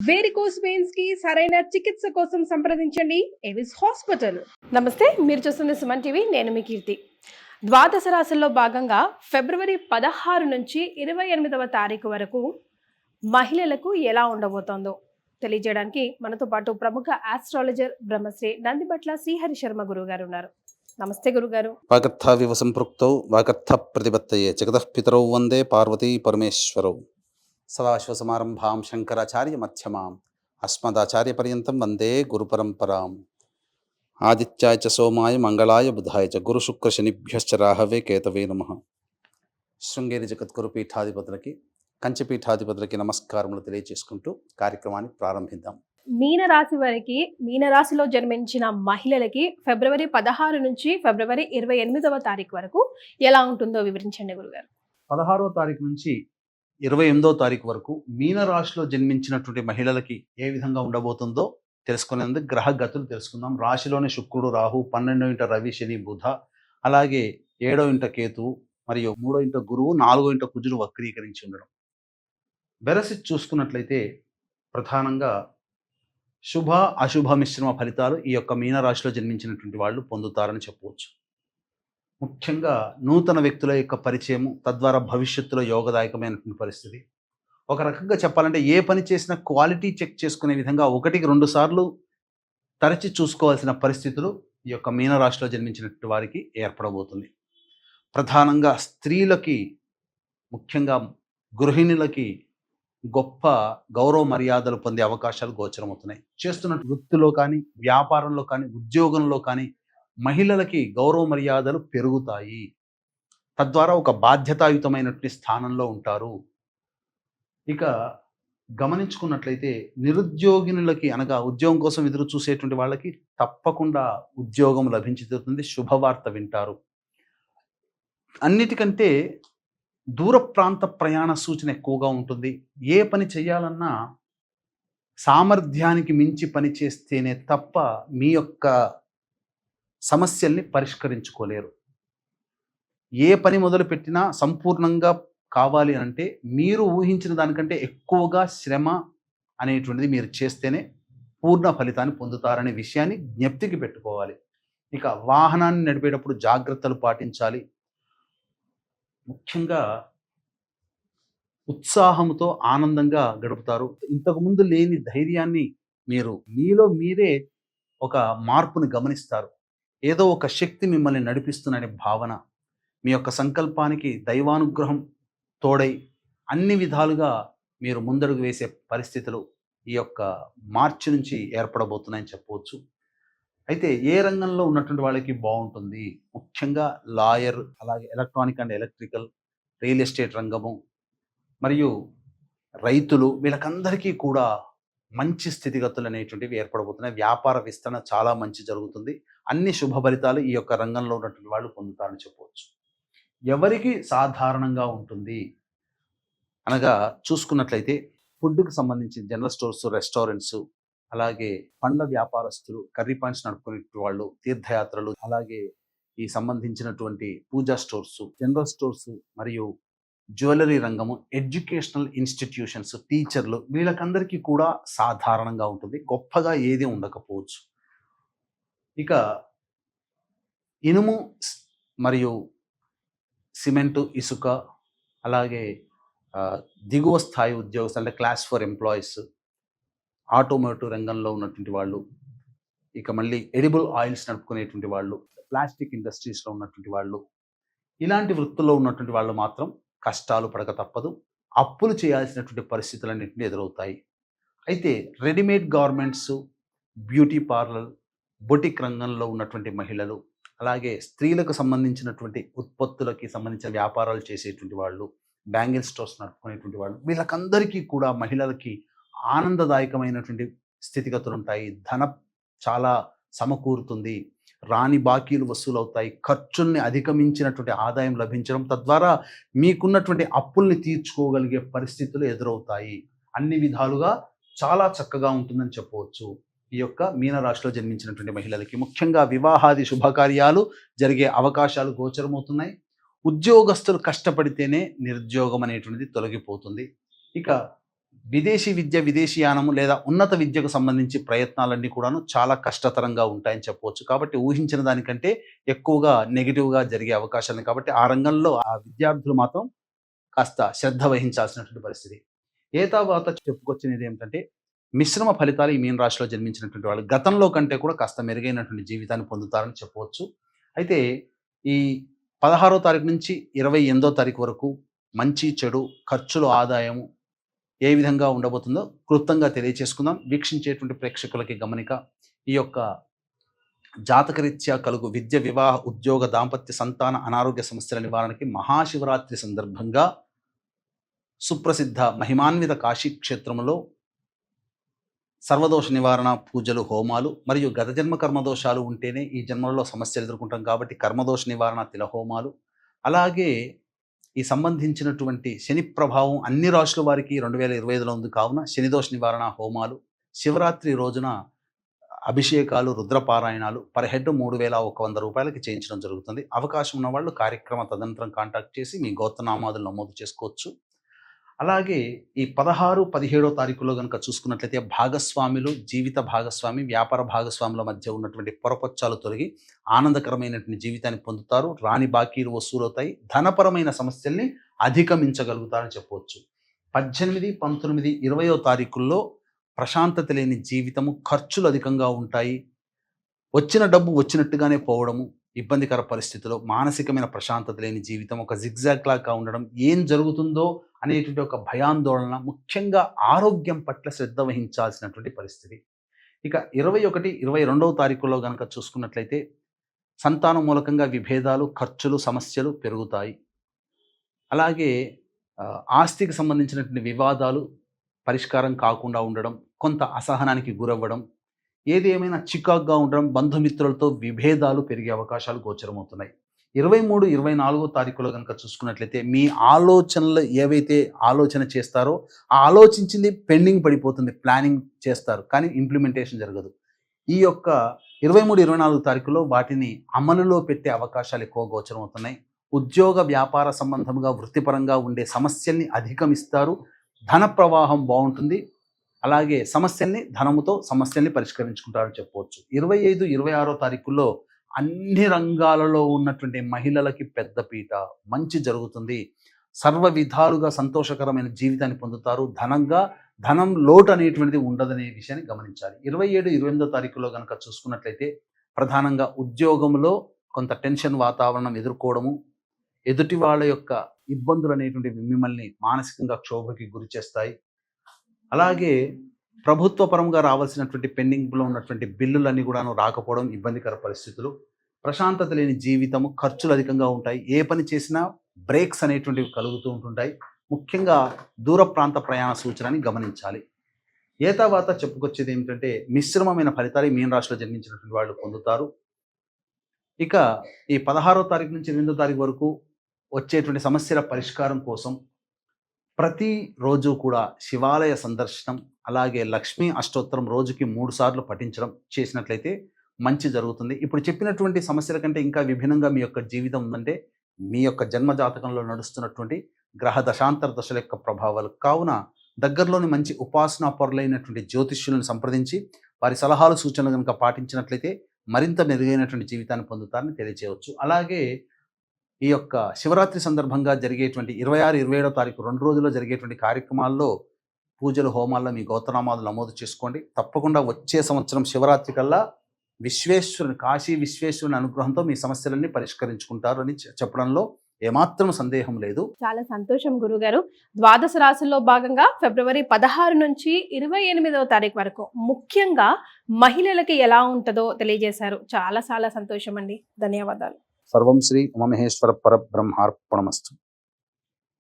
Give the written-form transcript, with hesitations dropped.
Varicose veins కి సరైన చికిత్స కోసం సంప్రదించండి ఎవిస్ హాస్పిటల్. నమస్తే, మీరు చూస్తున్న సుమన్ టీవీ. నేను మీ కీర్తి. ద్వాదశ రాశుల్లో భాగంగా ఫిబ్రవరి 16 నుంచి 28వ తారీఖు వరకు మహిళలకు ఎలా ఉండబోతోందో తెలియజేయడానికి మనతో పాటు ప్రముఖ ఆస్ట్రాలజర్ బ్రహ్మశ్రీ నందిబట్ల శ్రీహరి శర్మ గురువు గారు ఉన్నారు. నమస్తే గురుగారు. వాగర్థావివ సంపృక్తౌ వాగర్థ ప్రతిపత్తయే జగతః పితరౌ వందే పార్వతీ పరమేశ్వరౌ. సదాశివసమారంభాం శంకరాచార్య మధ్యమాం అస్మదాచార్య పర్యంతం వందే గురుపరంపరాం. ఆదిత్యాయ చ సోమాయ మంగళాయ బుధాయ చ గురు శుక్ర శనిభ్యశ్చ రాహవే కేతవే నమః. శృంగేరి జగద్గురు పీఠాధిపతులకి, కంచిపీఠాధిపతులకి నమస్కారములు తెలియజేసుకుంటూ కార్యక్రమాన్ని ప్రారంభిద్దాం. మీనరాశిలో జన్మించిన మహిళలకి ఫిబ్రవరి 16 నుంచి ఫిబ్రవరి 28వ తారీఖు వరకు ఎలా ఉంటుందో వివరించండి గురుగారు. 16వ తారీఖు నుంచి 28వ తారీఖు వరకు మీనరాశిలో జన్మించినటువంటి మహిళలకి ఏ విధంగా ఉండబోతుందో తెలుసుకునేందుకు గ్రహ గతులు తెలుసుకుందాం. రాశిలోని శుక్రుడు, రాహు, 12వ ఇంట రవి, శని, బుధ, అలాగే 7వ ఇంట కేతువు మరియు 3వ ఇంట గురువు, 4వ ఇంట కుజుడు వక్రీకరించి ఉండడం. బెరసి చూసుకున్నట్లయితే ప్రధానంగా శుభ అశుభ మిశ్రమ ఫలితాలు ఈ యొక్క మీనరాశిలో జన్మించినటువంటి వాళ్ళు పొందుతారని చెప్పవచ్చు. ముఖ్యంగా నూతన వ్యక్తుల యొక్క పరిచయము, తద్వారా భవిష్యత్తులో యోగదాయకమైనటువంటి పరిస్థితి. ఒక రకంగా చెప్పాలంటే ఏ పని చేసినా క్వాలిటీ చెక్ చేసుకునే విధంగా 1-2 సార్లు తరచి చూసుకోవాల్సిన పరిస్థితులు ఈ యొక్క మీనరాశిలో జన్మించినటువంటి వారికి ఏర్పడబోతుంది. ప్రధానంగా స్త్రీలకి, ముఖ్యంగా గృహిణులకి గొప్ప గౌరవ మర్యాదలు పొందే అవకాశాలు గోచరమవుతున్నాయి. చేస్తున్న వృత్తిలో కానీ, వ్యాపారంలో కానీ, ఉద్యోగంలో కానీ మహిళలకి గౌరవ మర్యాదలు పెరుగుతాయి. తద్వారా ఒక బాధ్యతాయుతమైనటువంటి స్థానంలో ఉంటారు. ఇక గమనించుకున్నట్లయితే నిరుద్యోగినులకి, అనగా ఉద్యోగం కోసం ఎదురు చూసేటువంటి వాళ్ళకి తప్పకుండా ఉద్యోగం లభించి తీరుతుంది. శుభవార్త వింటారు. అన్నిటికంటే దూర ప్రాంత ప్రయాణ సూచన ఎక్కువగా ఉంటుంది. ఏ పని చేయాలన్నా సామర్థ్యానికి మించి పని చేస్తేనే తప్ప మీ యొక్క సమస్యల్ని పరిష్కరించుకోలేరు. ఏ పని మొదలుపెట్టినా సంపూర్ణంగా కావాలి అంటే మీరు ఊహించిన దానికంటే ఎక్కువగా శ్రమ అనేటువంటిది మీరు చేస్తేనే పూర్ణ ఫలితాన్ని పొందుతారనే విషయాన్ని జ్ఞప్తికి పెట్టుకోవాలి. ఇక వాహనాన్ని నడిపేటప్పుడు జాగ్రత్తలు పాటించాలి. ముఖ్యంగా ఉత్సాహంతో ఆనందంగా గడుపుతారు. ఇంతకుముందు లేని ధైర్యాన్ని మీలో మీరే ఒక మార్పుని గమనిస్తారు. ఏదో ఒక శక్తి మిమ్మల్ని నడిపిస్తుందనే భావన, మీ యొక్క సంకల్పానికి దైవానుగ్రహం తోడై అన్ని విధాలుగా మీరు ముందడుగు వేసే పరిస్థితులు ఈ యొక్క మార్చి నుంచి ఏర్పడబోతున్నాయని చెప్పవచ్చు. అయితే ఏ రంగంలో ఉన్నటువంటి వాళ్ళకి బాగుంటుంది? ముఖ్యంగా లాయర్, అలాగే electronic and electrical, real estate రంగము మరియు రైతులు, వీళ్ళకందరికీ కూడా మంచి స్థితిగతులు అనేటువంటివి ఏర్పడబోతున్నాయి. వ్యాపార విస్తరణ చాలా మంచి జరుగుతుంది. అన్ని శుభ ఫలితాలు ఈ యొక్క రంగంలో ఉన్నటువంటి వాళ్ళు పొందుతారని చెప్పవచ్చు. ఎవరికి సాధారణంగా ఉంటుంది అనగా చూసుకున్నట్లయితే ఫుడ్కి సంబంధించి జనరల్ స్టోర్స్, రెస్టారెంట్స్, అలాగే పండ్ల వ్యాపారస్తులు, కర్రీ పాయింట్స్ నడుపుకునే వాళ్ళు, తీర్థయాత్రలు, అలాగే ఈ సంబంధించినటువంటి పూజా స్టోర్స్, జనరల్ స్టోర్స్ మరియు జ్యువెలరీ రంగము, ఎడ్యుకేషనల్ ఇన్స్టిట్యూషన్స్, టీచర్లు, వీళ్ళకందరికీ కూడా సాధారణంగా ఉంటుంది. గొప్పగా ఏది ఉండకపోవచ్చు. ఇక ఇనుము మరియు సిమెంటు, ఇసుక, అలాగే దిగువ స్థాయి ఉద్యోగస్తులు అంటే క్లాస్ 4 ఎంప్లాయీస్, ఆటోమోటివ్ రంగంలో ఉన్నటువంటి వాళ్ళు, ఇక మళ్ళీ ఎడిబుల్ ఆయిల్స్ నడుపుకునేటువంటి వాళ్ళు, ప్లాస్టిక్ ఇండస్ట్రీస్లో ఉన్నటువంటి వాళ్ళు, ఇలాంటి వృత్తుల్లో ఉన్నటువంటి వాళ్ళు మాత్రం కష్టాలు పడక తప్పదు. అప్పులు చేయాల్సినటువంటి పరిస్థితులన్నింటినీ ఎదురవుతాయి. అయితే readymade garments, beauty parlour, boutique రంగంలో ఉన్నటువంటి మహిళలు, అలాగే స్త్రీలకు సంబంధించినటువంటి ఉత్పత్తులకి సంబంధించిన వ్యాపారాలు చేసేటువంటి వాళ్ళు, బ్యాంగిల్ స్టోర్స్ నడుపుకునేటువంటి వాళ్ళు, వీళ్ళకందరికీ కూడా మహిళలకి ఆనందదాయకమైనటువంటి స్థితిగతులు ఉంటాయి. ధనం చాలా సమకూరుతుంది. రాని బాకీలు వసూలు అవుతాయి. ఖర్చుల్ని అధిగమించినటువంటి ఆదాయం లభించడం, తద్వారా మీకున్నటువంటి అప్పుల్ని తీర్చుకోగలిగే పరిస్థితులు ఎదురవుతాయి. అన్ని విధాలుగా చాలా చక్కగా ఉంటుందని చెప్పవచ్చు ఈ యొక్క మీనరాశిలో జన్మించినటువంటి మహిళలకి. ముఖ్యంగా వివాహాది శుభకార్యాలు జరిగే అవకాశాలు గోచరమవుతున్నాయి. ఉద్యోగస్తులు కష్టపడితేనే నిరుద్యోగం అనేటువంటిది తొలగిపోతుంది. ఇక విదేశీ విద్య, విదేశీయానము లేదా ఉన్నత విద్యకు సంబంధించి ప్రయత్నాలన్నీ కూడాను చాలా కష్టతరంగా ఉంటాయని చెప్పవచ్చు. కాబట్టి ఊహించిన దానికంటే ఎక్కువగా నెగెటివ్‌గా జరిగే అవకాశాలు ఉన్నాయి. కాబట్టి ఆ రంగంలో ఆ విద్యార్థులు మాత్రం కాస్త శ్రద్ధ వహించాల్సినటువంటి పరిస్థితి. ఏతావాత చెప్పుకొచ్చినది ఏమిటంటే, మిశ్రమ ఫలితాలు ఈ మీన రాశిలో జన్మించినటువంటి వాళ్ళు గతంలో కంటే కూడా కాస్త మెరుగైనటువంటి జీవితాన్ని పొందుతారని చెప్పవచ్చు. అయితే ఈ 16వ తారీఖు నుంచి 28వ తారీఖు వరకు మంచి, చెడు, ఖర్చులు, ఆదాయము ఏ విధంగా ఉండబోతుందో క్లుప్తంగా తెలియచేసుకుందాం. వీక్షించేటువంటి ప్రేక్షకులకి గమనిక. ఈ యొక్క జాతకరీత్యా కలుగు విద్య, వివాహ, ఉద్యోగ, దాంపత్య, సంతాన, అనారోగ్య సమస్యల నివారణకి మహాశివరాత్రి సందర్భంగా సుప్రసిద్ధ మహిమాన్విత కాశీ క్షేత్రములో సర్వదోష నివారణ పూజలు, హోమాలు మరియు గత జన్మ కర్మదోషాలు ఉంటేనే ఈ జన్మలలో సమస్యలు ఎదుర్కొంటాం కాబట్టి కర్మదోష నివారణ తిలహోమాలు, అలాగే ఈ సంబంధించినటువంటి శని ప్రభావం అన్ని రాశుల వారికి 2025లో ఉంది కావున శనిదోష నివారణ హోమాలు, శివరాత్రి రోజున అభిషేకాలు, రుద్రపారాయణాలు పర్ హెడ్ 3,100 రూపాయలకి చేయించడం జరుగుతుంది. అవకాశం ఉన్న వాళ్ళు కార్యక్రమ తదనంతరం కాంటాక్ట్ చేసి మీ గోత్రనామాదులు నమోదు చేసుకోవచ్చు. అలాగే ఈ 16, 17వ తారీఖులో కనుక చూసుకున్నట్లయితే భాగస్వాములు, జీవిత భాగస్వామి, వ్యాపార భాగస్వాముల మధ్య ఉన్నటువంటి పొరపచ్చాలు తొలగి ఆనందకరమైనటువంటి జీవితాన్ని పొందుతారు. రాని బాకీలు వసూలవుతాయి. ధనపరమైన సమస్యల్ని అధిగమించగలుగుతారని చెప్పవచ్చు. 18, 19, 20వ తారీఖుల్లో ప్రశాంతత లేని జీవితము, ఖర్చులు అధికంగా ఉంటాయి. వచ్చిన డబ్బు వచ్చినట్టుగానే పోవడము, ఇబ్బందికర పరిస్థితుల్లో మానసికమైన ప్రశాంతత లేని జీవితం, ఒక జిగ్జాగ్ లాగా ఉండడం, ఏం జరుగుతుందో అనేటువంటి ఒక భయాందోళన, ముఖ్యంగా ఆరోగ్యం పట్ల శ్రద్ధ వహించాల్సినటువంటి పరిస్థితి. ఇక 21, 22వ తారీఖుల్లో కనుక చూసుకున్నట్లయితే సంతానం మూలకంగా విభేదాలు, ఖర్చులు, సమస్యలు పెరుగుతాయి. అలాగే ఆస్తికి సంబంధించినటువంటి వివాదాలు పరిష్కారం కాకుండా ఉండడం, కొంత అసహనానికి గురవ్వడం, ఏది ఏమైనా చికాగ్గా ఉండడం, బంధుమిత్రులతో విభేదాలు పెరిగే అవకాశాలు గోచరమవుతున్నాయి. 23, 24వ తారీఖులో కనుక చూసుకున్నట్లయితే మీ ఆలోచనలు ఏవైతే ఆలోచన చేస్తారో ఆ ఆలోచించింది పెండింగ్ పడిపోతుంది. ప్లానింగ్ చేస్తారు కానీ ఇంప్లిమెంటేషన్ జరగదు. ఈ యొక్క 23, 24 తారీఖులో వాటిని అమలులో పెట్టే అవకాశాలు ఎక్కువ గోచరమవుతున్నాయి. ఉద్యోగ, వ్యాపార సంబంధంగా వృత్తిపరంగా ఉండే సమస్యల్ని అధిగమిస్తారు. ధన ప్రవాహం బాగుంటుంది. అలాగే ధనముతో సమస్యల్ని పరిష్కరించుకుంటారని చెప్పవచ్చు. 25, 26వ తారీఖుల్లో అన్ని రంగాలలో ఉన్నటువంటి మహిళలకి పెద్దపీట, మంచి జరుగుతుంది. సర్వ విధాలుగా సంతోషకరమైన జీవితాన్ని పొందుతారు. ధనం లోటు అనేటువంటిది ఉండదనే విషయాన్ని గమనించాలి. 27, 28వ తారీఖులో కనుక చూసుకున్నట్లయితే ప్రధానంగా ఉద్యోగంలో కొంత టెన్షన్ వాతావరణం ఎదుర్కోవడము, ఎదుటి వాళ్ళ యొక్క ఇబ్బందులు అనేటువంటివి మిమ్మల్ని మానసికంగా క్షోభకి గురి చేస్తాయి. అలాగే ప్రభుత్వ పరంగా రావాల్సినటువంటి పెండింగ్లో ఉన్నటువంటి బిల్లులన్నీ కూడాను రాకపోవడం, ఇబ్బందికర పరిస్థితులు, ప్రశాంతత లేని జీవితము, ఖర్చులు అధికంగా ఉంటాయి. ఏ పని చేసినా బ్రేక్స్ అనేటువంటివి కలుగుతూ ఉంటుంటాయి. ముఖ్యంగా దూర ప్రాంత ప్రయాణ సూచనని గమనించాలి. ఏతావాత చెప్పుకొచ్చేది ఏమిటంటే మిశ్రమమైన ఫలితాలు మీన రాశిలో జన్మించినటువంటి వాళ్ళు పొందుతారు. ఇక ఈ 16వ తారీఖు నుంచి 8వ తారీఖు వరకు వచ్చేటువంటి సమస్యల పరిష్కారం కోసం ప్రతిరోజు కూడా శివాలయ సందర్శనం, అలాగే లక్ష్మీ అష్టోత్తరం రోజుకి 3 సార్లు పఠించడం చేసినట్లయితే మంచి జరుగుతుంది. ఇప్పుడు చెప్పినటువంటి సమస్యల కంటే ఇంకా విభిన్నంగా మీ యొక్క జీవితం ఉందంటే మీ యొక్క జన్మ జాతకంలో నడుస్తున్నటువంటి గ్రహ దశాంతర దశల యొక్క ప్రభావాలు. కావున దగ్గరలోని మంచి ఉపాసనా పరులైనటువంటి జ్యోతిష్యులను సంప్రదించి వారి సలహాలు, సూచనలు కనుక పాటించినట్లయితే మరింత మెరుగైనటువంటి జీవితాన్ని పొందుతారని తెలియజేయవచ్చు. అలాగే ఈ యొక్క శివరాత్రి సందర్భంగా జరిగేటువంటి 26, 27వ తారీఖు 2 రోజుల్లో జరిగేటువంటి కార్యక్రమాల్లో పూజలు, హోమాల్లో మీ గోత్రనామాలు నమోదు చేసుకోండి. తప్పకుండా వచ్చే సంవత్సరం శివరాత్రి కల్లా కాశీ విశ్వేశ్వరుని అనుగ్రహంతో మీ సమస్యలన్నీ పరిష్కరించుకుంటారు అని చెప్పడంలో ఏమాత్రం సందేహం లేదు. చాలా సంతోషం గురుగారు. ద్వాదశ రాశుల్లో భాగంగా ఫిబ్రవరి 16 నుంచి 28వ తారీఖు వరకు ముఖ్యంగా మహిళలకి ఎలా ఉంటుందో తెలియజేశారు. చాలా చాలా సంతోషం అండి. ధన్యవాదాలు. సర్వం శ్రీ ఉమామహేశ్వర పరబ్రహ్మార్పణమస్తు.